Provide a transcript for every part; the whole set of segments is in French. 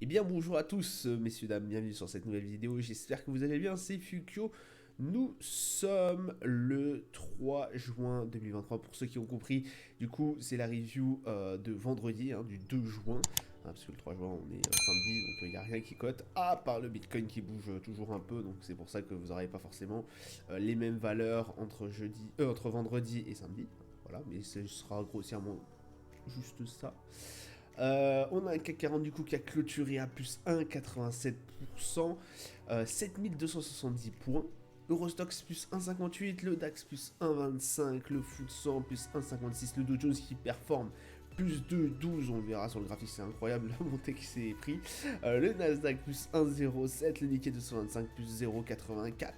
Eh bien bonjour à tous messieurs dames, bienvenue sur cette nouvelle vidéo, j'espère que vous allez bien, c'est Fukyo. Nous sommes le 3 juin 2023 pour ceux qui ont compris, du coup c'est la review de vendredi, du 2 juin, parce que le 3 juin on est samedi donc il n'y a rien qui cote, à part le Bitcoin qui bouge toujours un peu, donc c'est pour ça que vous n'aurez pas forcément les mêmes valeurs entre vendredi et samedi, voilà, mais ce sera grossièrement juste ça. On a un CAC 40 du coup qui a clôturé à plus 1,87%, 7270 points. Eurostox plus 1,58, le DAX plus 1,25, le FTSE 100 plus 1,56, le Dow Jones qui performe plus 2,12, on le verra sur le graphique, c'est incroyable la montée qui s'est pris. Le Nasdaq plus 1,07, le Nikkei 225 plus 0,84.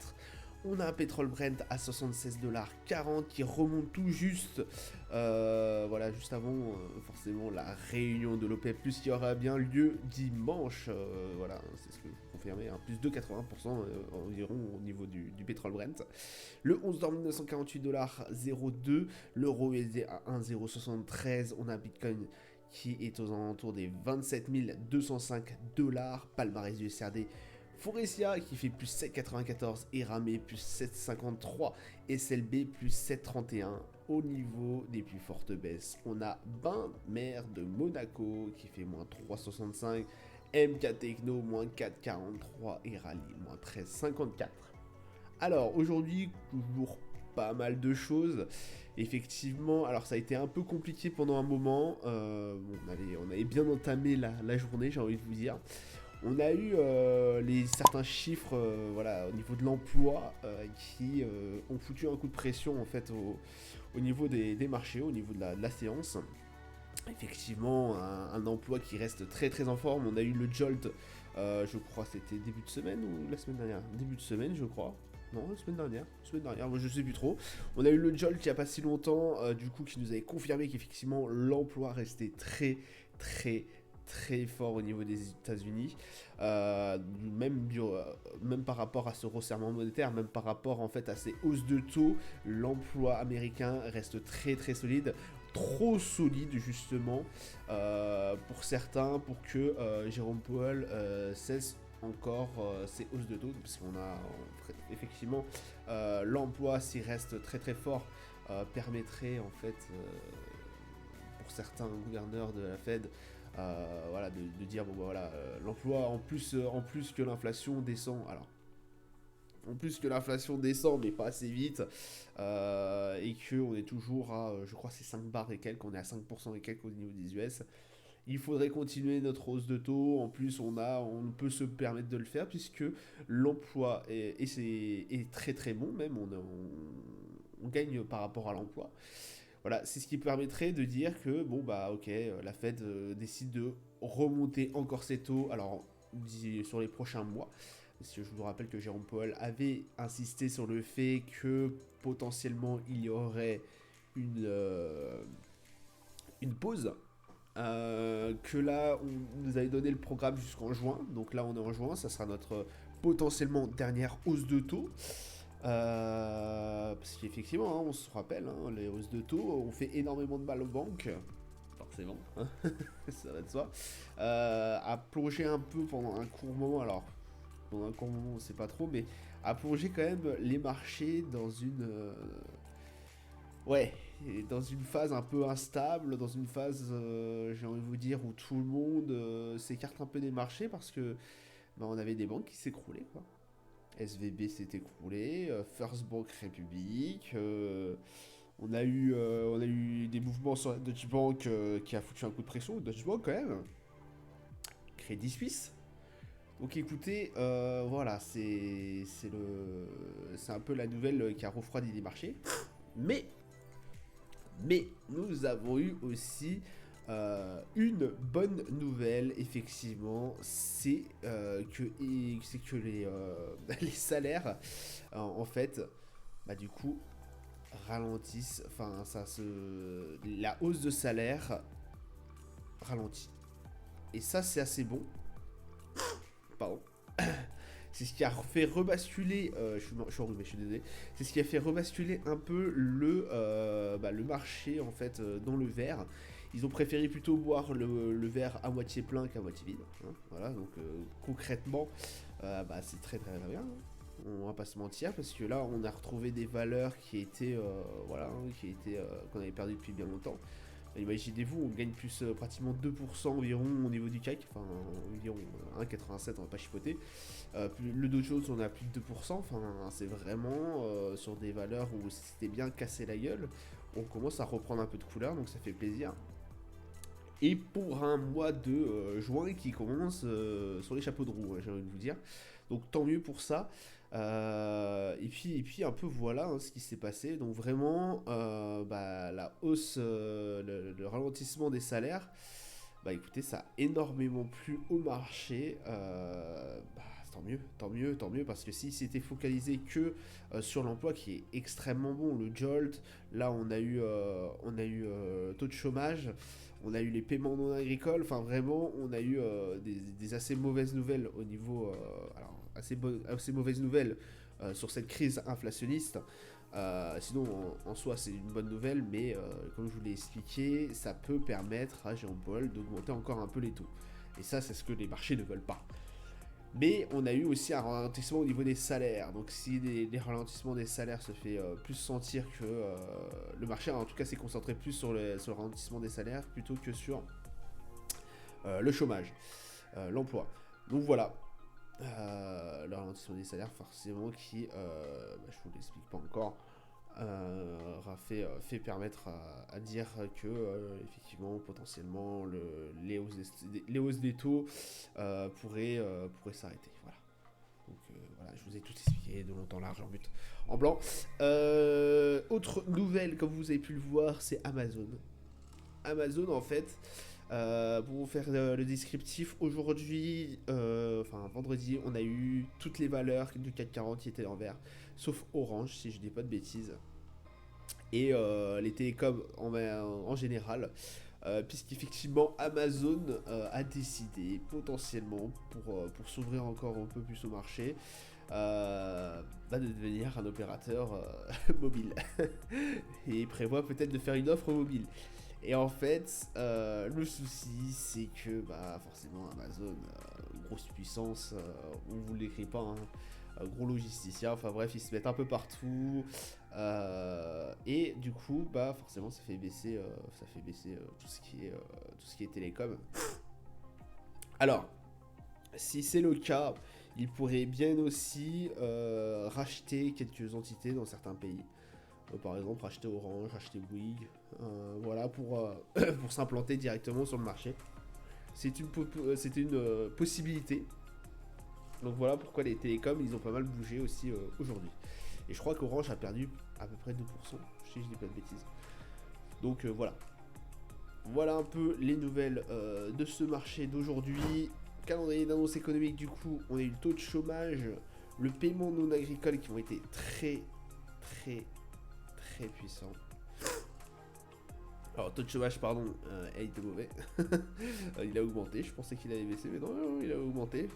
On a un pétrole Brent à 76,40$ qui remonte tout juste, voilà, juste avant forcément la réunion de l'OPEP+, qui aura bien lieu dimanche, voilà, c'est ce que vous confirmez, plus 2,80% environ au niveau du pétrole Brent. Le 11 d'or 1948,02$, l'euro USD à 1,073$, on a Bitcoin qui est aux alentours des 27 205$, palmarès du SRD Forestia qui fait plus 7,94 et Ramé plus 7,53 et SLB plus 7,31. Au niveau des plus fortes baisses, on a Bain Mer de Monaco qui fait moins 3,65, MK Techno moins 4,43 et Rally moins 13,54. Alors aujourd'hui, toujours pas mal de choses. Effectivement, alors ça a été un peu compliqué pendant un moment. On avait bien entamé la journée, j'ai envie de vous dire. On a eu certains chiffres voilà, au niveau de l'emploi qui ont foutu un coup de pression en fait au niveau des marchés, au niveau de la séance. Effectivement, un emploi qui reste très très en forme. On a eu le Jolt, je crois c'était début de semaine ou la semaine dernière. Début de semaine je crois. Non, la semaine dernière, moi je sais plus trop. On a eu le Jolt il n'y a pas si longtemps, du coup qui nous avait confirmé qu'effectivement l'emploi restait très très très fort au niveau des États-Unis, même par rapport à ce resserrement monétaire, même par rapport en fait à ces hausses de taux, l'emploi américain reste très très solide, trop solide justement pour certains, pour que Jérôme Powell cesse encore ces hausses de taux, parce qu'on a effectivement l'emploi s'il reste très très fort permettrait en fait pour certains gouverneurs de la Fed voilà, de dire bon bah, voilà l'emploi en plus que l'inflation descend, alors en plus que l'inflation descend mais pas assez vite et que on est toujours à je crois c'est 5 barres et quelques, on est à 5% et quelques au niveau des US. Il faudrait continuer notre hausse de taux. En plus, on peut se permettre de le faire puisque l'emploi est très très bon. Même on gagne par rapport à l'emploi. Voilà, c'est ce qui permettrait de dire que bon bah ok, la Fed décide de remonter encore ses taux. Alors sur les prochains mois. Parce que je vous rappelle que Jérôme Powell avait insisté sur le fait que potentiellement il y aurait une pause, que là, on nous avait donné le programme jusqu'en juin. Donc là, on est en juin, ça sera notre potentiellement dernière hausse de taux. Parce qu'effectivement, on se rappelle, les hausses de taux ont fait énormément de mal aux banques. Forcément, ça va de soi. À plonger un peu pendant un court moment, alors pendant un court moment, on sait pas trop, mais à plonger quand même les marchés dans ouais, et dans une phase un peu instable, dans une phase, j'ai envie de vous dire, où tout le monde s'écarte un peu des marchés parce que bah, on avait des banques qui s'écroulaient, quoi. SVB s'est écroulé, First Bank République, on a eu des mouvements sur la Deutsche Bank qui a foutu un coup de pression, Deutsche Bank quand même, Crédit Suisse. Donc écoutez, voilà, c'est un peu la nouvelle qui a refroidi les marchés. Mais nous avons eu aussi une bonne nouvelle, effectivement, c'est que les salaires, en fait, bah, du coup, ralentissent, enfin, la hausse de salaire ralentit. Et ça, c'est assez bon. Pardon. C'est ce qui a fait rebasculer, je suis enrhumé, je suis désolé, c'est ce qui a fait rebasculer un peu le marché en fait dans le vert Ils ont préféré plutôt boire le verre à moitié plein qu'à moitié vide. Hein, voilà, donc concrètement, c'est très très bien. Hein. On va pas se mentir, parce que là, on a retrouvé des valeurs qui étaient, qu'on avait perdues depuis bien longtemps. Imaginez-vous, on gagne plus pratiquement 2% environ au niveau du CAC, enfin environ 1,87, on va pas chipoter. Le Dow Jones, on a plus de 2%, enfin c'est vraiment sur des valeurs où c'était bien cassé la gueule. On commence à reprendre un peu de couleur, donc ça fait plaisir. Et pour un mois de juin qui commence sur les chapeaux de roue, j'ai envie de vous dire. Donc tant mieux pour ça. Et puis un peu voilà hein, ce qui s'est passé. Donc vraiment la hausse, le ralentissement des salaires. Bah écoutez, ça a énormément plu au marché. Tant mieux, parce que s'il s'était focalisé que sur l'emploi qui est extrêmement bon, le Jolt, là on a eu taux de chômage, on a eu les paiements non agricoles, enfin vraiment on a eu des assez mauvaises nouvelles au niveau, assez mauvaises nouvelles sur cette crise inflationniste. Sinon, en soi, c'est une bonne nouvelle, mais comme je vous l'ai expliqué, ça peut permettre à Jérôme Powell d'augmenter encore un peu les taux. Et ça, c'est ce que les marchés ne veulent pas. Mais on a eu aussi un ralentissement au niveau des salaires. Donc si les ralentissements des salaires se fait plus sentir que le marché, en tout cas, s'est concentré plus sur le ralentissement des salaires plutôt que sur le chômage, l'emploi. Donc voilà. Le ralentissement des salaires forcément qui, je vous l'explique pas encore, fait permettre à dire que effectivement potentiellement les hausses des taux pourraient s'arrêter. Voilà. Donc voilà, je vous ai tout expliqué de longtemps large en blanc. Autre nouvelle, comme vous avez pu le voir, c'est Amazon. Amazon en fait. Pour vous faire le descriptif, aujourd'hui, vendredi, on a eu toutes les valeurs du CAC 40 qui étaient en vert, sauf Orange, si je dis pas de bêtises, et les télécoms en général, puisqu'effectivement Amazon a décidé potentiellement, pour s'ouvrir encore un peu plus au marché, de devenir un opérateur mobile, et prévoit peut-être de faire une offre mobile. Et en fait, le souci, c'est que forcément Amazon, grosse puissance, on vous l'écrit pas, hein, gros logisticien, enfin bref, ils se mettent un peu partout. Et du coup, forcément, ça fait baisser tout ce qui est télécom. Alors, si c'est le cas, ils pourraient bien aussi racheter quelques entités dans certains pays. Par exemple, racheter Orange, racheter Bouygues, voilà, pour s'implanter directement sur le marché. C'était une possibilité. Donc voilà pourquoi les télécoms, ils ont pas mal bougé aussi aujourd'hui. Et je crois qu'Orange a perdu à peu près 2%, si je dis pas de bêtises. Donc voilà. Voilà un peu les nouvelles de ce marché d'aujourd'hui. Calendrier d'annonce économique, du coup, on a eu le taux de chômage, le paiement non agricole qui ont été très puissant. Alors, taux de chômage, pardon, il était mauvais. Il a augmenté, je pensais qu'il avait baissé, mais non, il a augmenté.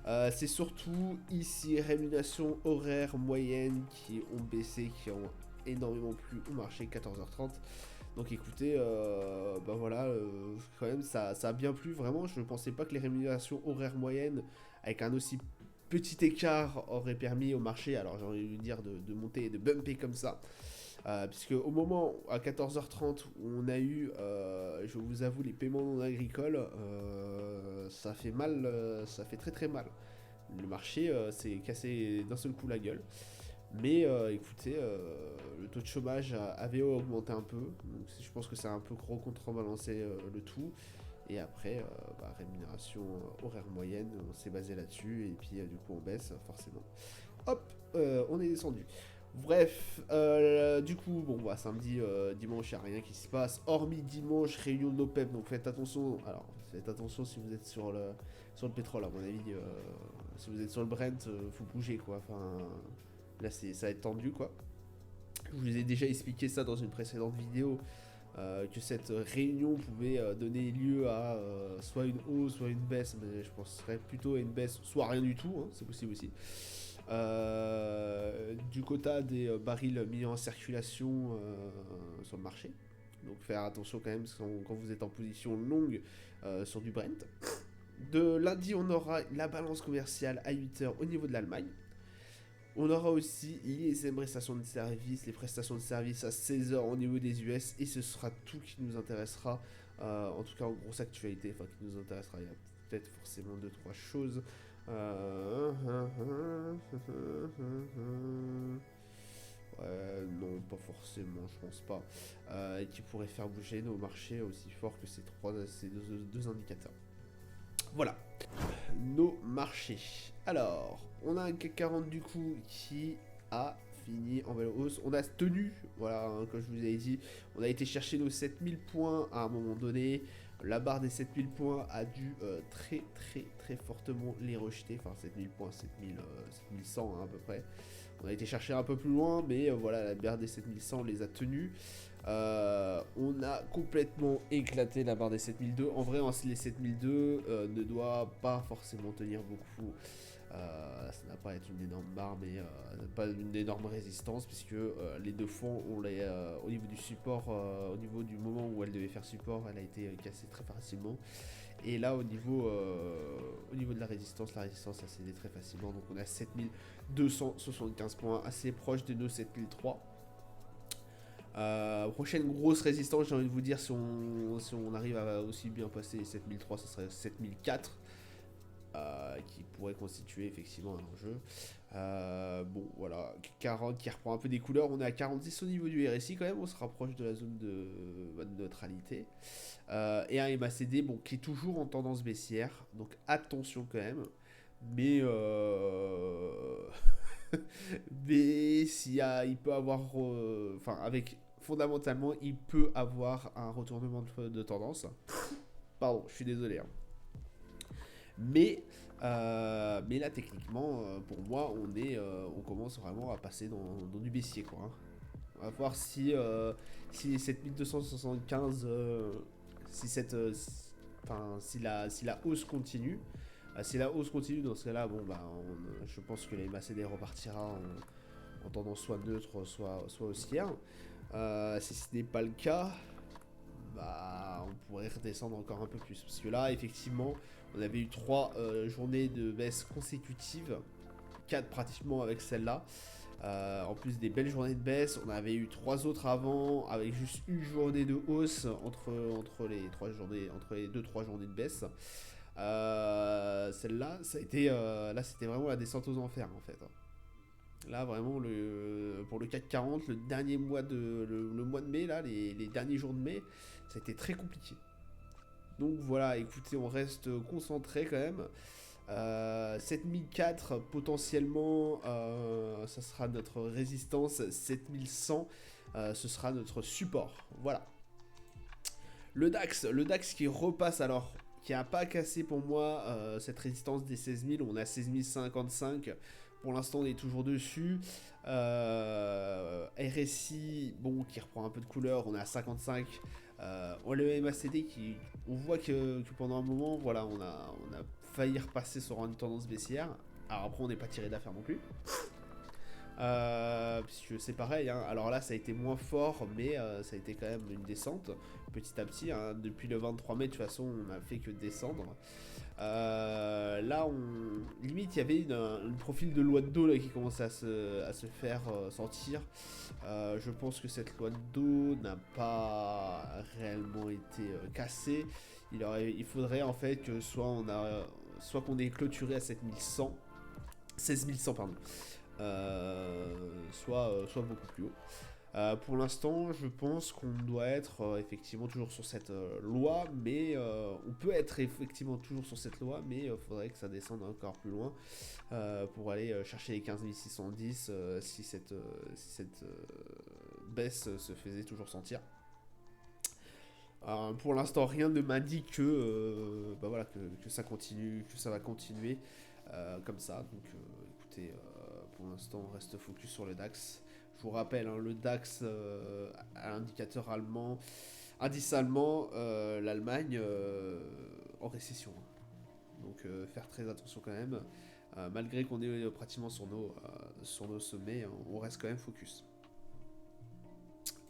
C'est surtout ici rémunération horaire moyenne qui ont baissé, qui ont énormément plu au marché, 14h30. Donc écoutez, voilà, quand même, ça a bien plu, vraiment. Je ne pensais pas que les rémunérations horaires moyennes, avec un aussi petit écart, auraient permis au marché, alors j'ai envie de dire, de monter et de bumper comme ça. Puisque au moment à 14h30 où on a eu, je vous avoue, les paiements non agricoles, ça fait mal, ça fait très très mal. Le marché s'est cassé d'un seul coup la gueule. Mais écoutez, le taux de chômage avait augmenté un peu, donc je pense que ça a un peu contrebalancé le tout. Et après, rémunération horaire moyenne, on s'est basé là-dessus, et puis du coup on baisse forcément. Hop, on est descendu. Bref, du coup, samedi, dimanche, il n'y a rien qui se passe. Hormis dimanche, réunion de l'OPEP, donc faites attention. Alors, faites attention si vous êtes sur le pétrole, à mon avis. Si vous êtes sur le Brent, faut bouger, quoi. Enfin, là, ça va être tendu, quoi. Je vous ai déjà expliqué ça dans une précédente vidéo, que cette réunion pouvait donner lieu à soit une hausse, soit une baisse. Mais je penserais plutôt à une baisse, soit rien du tout, hein, c'est possible aussi. Du quota des barils mis en circulation sur le marché. Donc faire attention quand même quand vous êtes en position longue sur du Brent. De lundi, on aura la balance commerciale à 8h au niveau de l'Allemagne. On aura aussi les prestations de service, les prestations de service à 16h au niveau des US, et ce sera tout qui nous intéressera, en tout cas en grosse actualité, enfin qui nous intéressera, il y a peut-être forcément 2-3 choses. Non, pas forcément, je pense pas. Et qui pourrait faire bouger nos marchés aussi fort que ces deux indicateurs. Voilà, nos marchés. Alors, on a un CAC 40 du coup qui a fini en belle hausse. On a tenu, voilà, hein, comme je vous avais dit, on a été chercher nos 7000 points à un moment donné. La barre des 7000 points a dû très fortement les rejeter. Enfin, 7000 points, 7100 hein, à peu près. On a été chercher un peu plus loin, mais voilà, la barre des 7100 les a tenus. On a complètement éclaté la barre des 7002. En vrai, les 7002 ne doit pas forcément tenir beaucoup. Ça n'a pas être une énorme barre, mais pas une énorme résistance, puisque les deux fonds, au niveau du support, au niveau du moment où elle devait faire support, elle a été cassée très facilement. Et là, au niveau de la résistance a cédé très facilement. Donc on a 7275 points, assez proche de nos 7003. Prochaine grosse résistance, j'ai envie de vous dire, si on arrive à aussi bien passer les 7003, ce serait 7004. Qui pourrait constituer effectivement un enjeu. Bon, voilà, 40 qui reprend un peu des couleurs. On est à 46 au niveau du RSI quand même, on se rapproche de la zone de neutralité. Et un MACD bon, qui est toujours en tendance baissière, donc attention quand même. Mais, mais il peut avoir, enfin, fondamentalement, il peut avoir un retournement de tendance. Pardon, je suis désolé. Hein. Mais là, techniquement, pour moi, on commence vraiment à passer dans du baissier, quoi. Hein. On va voir si les 7275, si la hausse continue. Si la hausse continue, dans ce cas-là, bon, bah, je pense que les MACD repartira en tendance soit neutre, soit haussière. Si ce n'est pas le cas, bah, on pourrait redescendre encore un peu plus. Parce que là, effectivement, on avait eu 3 journées de baisse consécutives, 4 pratiquement avec celle-là. En plus des belles journées de baisse, on avait eu 3 autres avant, avec juste une journée de hausse entre les 2-3 journées de baisse. Celle-là, ça a été, là, c'était vraiment la descente aux enfers en fait. Là, vraiment, pour le CAC 40, le dernier mois le mois de mai, là, les derniers jours de mai, ça a été très compliqué. Donc voilà, écoutez, on reste concentré quand même. 7004 potentiellement, ça sera notre résistance. 7100, ce sera notre support. Voilà. Le DAX qui repasse alors, qui n'a pas cassé pour moi cette résistance des 16 000. On a 16 055. Pour l'instant, on est toujours dessus. RSI, bon, qui reprend un peu de couleur. On est à 55. On a le MACD on voit que pendant un moment, voilà, on a failli repasser sur une tendance baissière. Alors après, on n'est pas tiré d'affaire non plus. Puisque c'est pareil, hein. Alors là ça a été moins fort, mais ça a été quand même une descente petit à petit, hein. Depuis le 23 mai de toute façon on a fait que descendre. Là limite il y avait une profil de loi de dos là, qui commençait à se faire sentir. Je pense que cette loi de dos n'a pas réellement été cassée. Il faudrait en fait que soit qu'on ait clôturé à 7100, 16100 pardon. Soit beaucoup plus haut. Pour l'instant, je pense qu'on doit être effectivement toujours sur cette loi, mais on peut être effectivement toujours sur cette loi, mais il faudrait que ça descende encore plus loin pour aller chercher les 15 610 si cette baisse se faisait toujours sentir. Pour l'instant, rien ne m'indique que, bah voilà, que ça continue, que ça va continuer comme ça. Donc, écoutez. Pour l'instant, on reste focus sur le DAX. Je vous rappelle, hein, le DAX à l'indicateur allemand, indice allemand, l'Allemagne en récession. Donc faire très attention quand même. Malgré qu'on est pratiquement sur nos sommets, on reste quand même focus.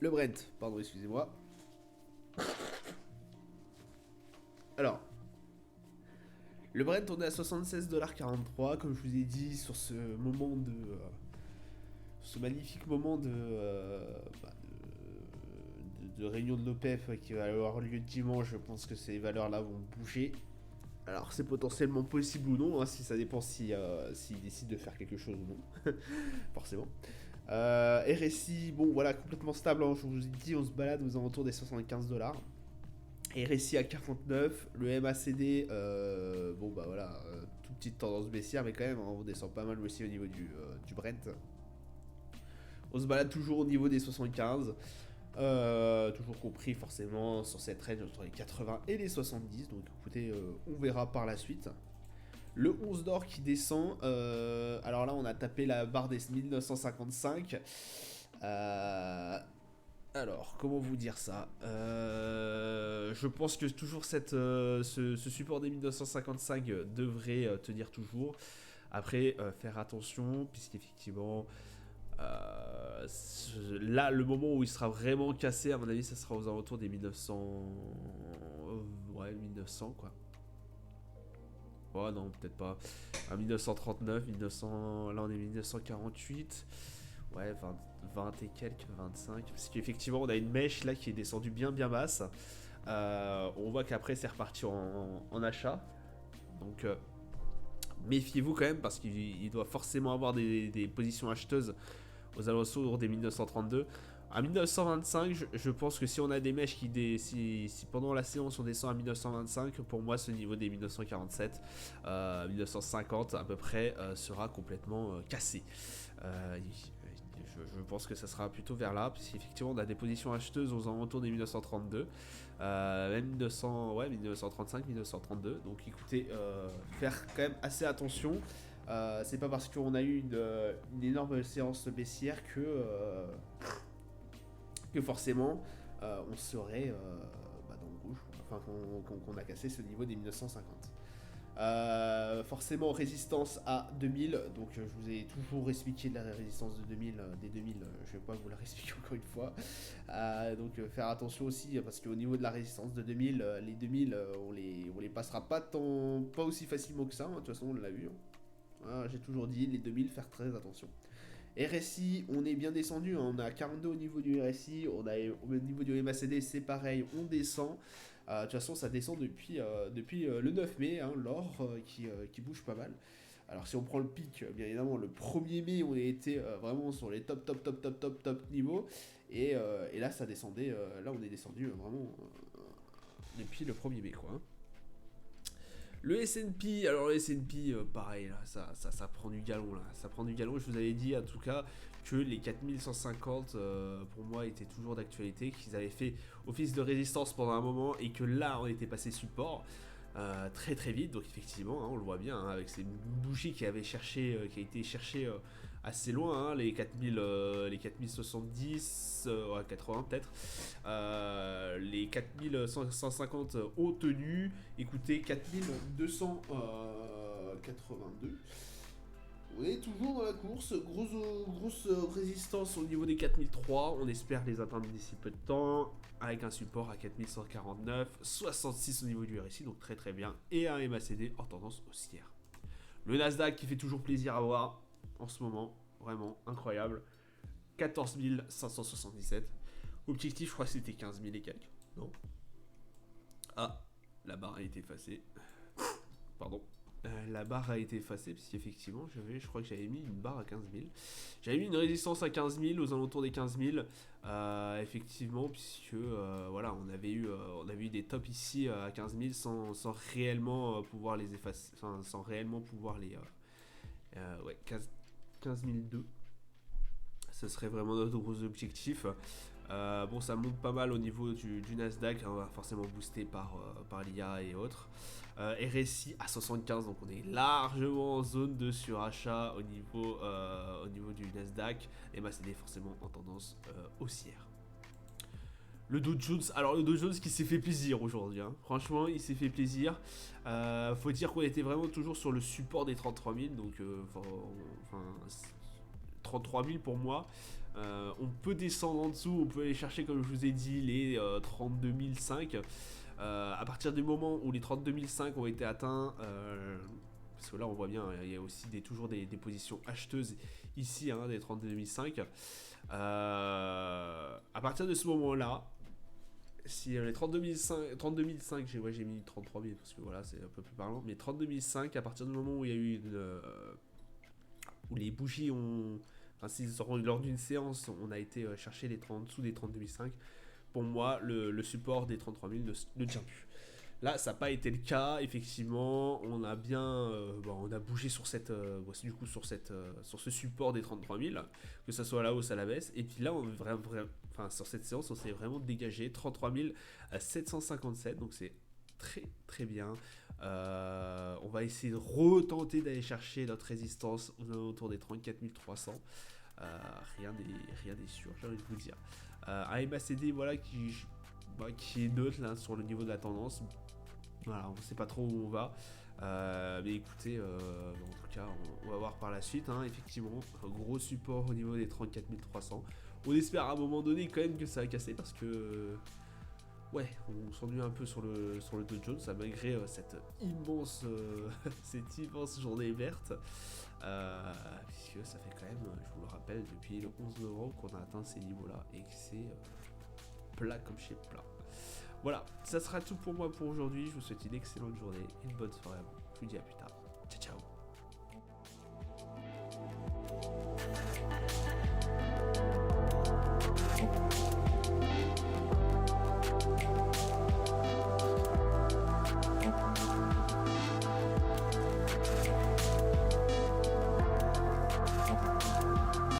Le Brent, pardon, excusez-moi. Alors, le Brent on est à 76,43$, comme je vous ai dit, sur ce moment de... ce magnifique moment de réunion de l'OPEP qui va avoir lieu dimanche. Je pense que ces valeurs-là vont bouger. Alors c'est potentiellement possible ou non, hein, si ça dépend s'ils décident de faire quelque chose ou non, forcément. RSI, bon voilà, complètement stable, hein, je vous ai dit, on se balade aux alentours des 75$. RSI à 49, le MACD, bon bah voilà, toute petite tendance baissière, mais quand même, hein, on descend pas mal aussi au niveau du Brent. On se balade toujours au niveau des 75. Toujours compris forcément sur cette range entre les 80 et les 70. Donc écoutez, on verra par la suite. Le 11 d'or qui descend. Alors là, on a tapé la barre des 1955. Alors, comment vous dire ça, je pense que toujours ce support des 1955 devrait tenir toujours. Après, faire attention, puisqu'effectivement... là, le moment où il sera vraiment cassé, à mon avis, ça sera aux alentours des 1900. Ouais, 1900 quoi. Oh non, peut-être pas. À 1939, 1900. Là, on est 1948. Ouais, 20 et quelques, 25. Parce qu'effectivement, on a une mèche là qui est descendue bien basse. On voit qu'après, c'est reparti en achat. Donc, méfiez-vous quand même, parce qu'il doit forcément avoir des positions acheteuses aux alentours des 1932. À 1925, je pense que si on a des mèches si pendant la séance on descend à 1925, pour moi ce niveau des 1947, 1950 à peu près sera complètement cassé. Je pense que ça sera plutôt vers là, puisqu'effectivement on a des positions acheteuses aux alentours des 1932, même 1900, ouais, 1935, 1932. Donc écoutez, faire quand même assez attention. C'est pas parce qu'on a eu une énorme séance baissière que forcément on serait dans le rouge, enfin qu'on a cassé ce niveau des 1950. Forcément résistance à 2000, donc je vous ai toujours expliqué de la résistance de 2000, des 2000, je vais pas vous la réexpliquer encore une fois. Donc faire attention aussi, parce qu'au niveau de la résistance de 2000, les 2000 on les passera pas aussi facilement que ça, hein, de toute façon on l'a vu, hein. Voilà, j'ai toujours dit, les 2000, faire très attention. RSI, on est bien descendu, hein, on a 42 au niveau du RSI, on a au niveau du MACD, c'est pareil, on descend. De toute façon, ça descend depuis le 9 mai, hein, l'or qui bouge pas mal. Alors si on prend le pic, bien évidemment, le 1er mai, on a été vraiment sur les top niveaux. Et là, ça descendait, là on est descendu vraiment depuis le 1er mai, quoi. Le S&P, alors le S&P, pareil, là, ça prend du galon, là. Ça prend du galon, je vous avais dit, en tout cas, que les 4150, pour moi, étaient toujours d'actualité, qu'ils avaient fait office de résistance pendant un moment, et que là, on était passé support, très très vite. Donc effectivement, hein, on le voit bien, hein, avec ces bougies qui a été cherchées assez loin, hein, les 4070, 80 peut-être, les 4150 ont tenu. Écoutez, 4282. On est toujours dans la course, grosse résistance au niveau des 4003, on espère les atteindre d'ici peu de temps, avec un support à 4149, 66 au niveau du RSI, donc très très bien, et un MACD en tendance haussière. Le Nasdaq qui fait toujours plaisir à voir en ce moment, vraiment incroyable, 14 577, objectif je crois que c'était 15 000 et quelques, non? Ah, la barre a été effacée, pardon. La barre a été effacée, parce qu'effectivement, je crois que j'avais mis une barre à 15 000. J'avais mis une résistance à 15 000, aux alentours des 15 000, effectivement, puisque voilà, on avait eu des tops ici à 15 000 sans réellement pouvoir les effacer, enfin, sans réellement pouvoir les. Ouais, 15 002. Ce serait vraiment notre gros objectif. Bon, ça monte pas mal au niveau du Nasdaq, hein, forcément boosté par l'IA et autres. RSI à 75, donc on est largement en zone de surachat au niveau du Nasdaq. Et MACD forcément en tendance haussière. Le Dow Jones, alors le Dow Jones qui s'est fait plaisir aujourd'hui, hein. Franchement il s'est fait plaisir. Faut dire qu'on était vraiment toujours sur le support des 33 000, donc 33 000 pour moi. On peut descendre en dessous, on peut aller chercher, comme je vous ai dit, les 32 005. À partir du moment où les 32 500 ont été atteints, parce que là on voit bien, il y a aussi toujours des positions acheteuses ici, hein, des 32 500. À partir de ce moment-là, si les 32 500, j'ai mis 33 000 parce que voilà, c'est un peu plus parlant, mais 32 500, à partir du moment où il y a eu où les bougies ont. Enfin, lors d'une séance, on a été chercher en dessous des 32 500. Pour moi, le support des 33 000 ne tient plus. Là, ça n'a pas été le cas. Effectivement, on a bien, on a bougé sur du coup sur ce support des 33 000, que ça soit à la hausse, à la baisse. Et puis là, sur cette séance, on s'est vraiment dégagé 33 757. Donc c'est très très bien. On va essayer de retenter d'aller chercher notre résistance autour des 34 300. Rien n'est sûr, j'ai envie de vous dire. Un MACD voilà, qui est neutre là, sur le niveau de la tendance. Voilà, on ne sait pas trop où on va. Mais écoutez, en tout cas, on va voir par la suite. Hein, effectivement, un gros support au niveau des 34 300. On espère à un moment donné quand même que ça va casser parce que... ouais, on s'ennuie un peu sur le Dow Jones, malgré cette immense journée verte. Puisque ça fait quand même, je vous le rappelle, depuis le 11 novembre qu'on a atteint ces niveaux-là et que c'est plat comme chez plat. Voilà, ça sera tout pour moi pour aujourd'hui. Je vous souhaite une excellente journée, une bonne soirée à vous. Je vous dis à plus tard. Ciao, ciao.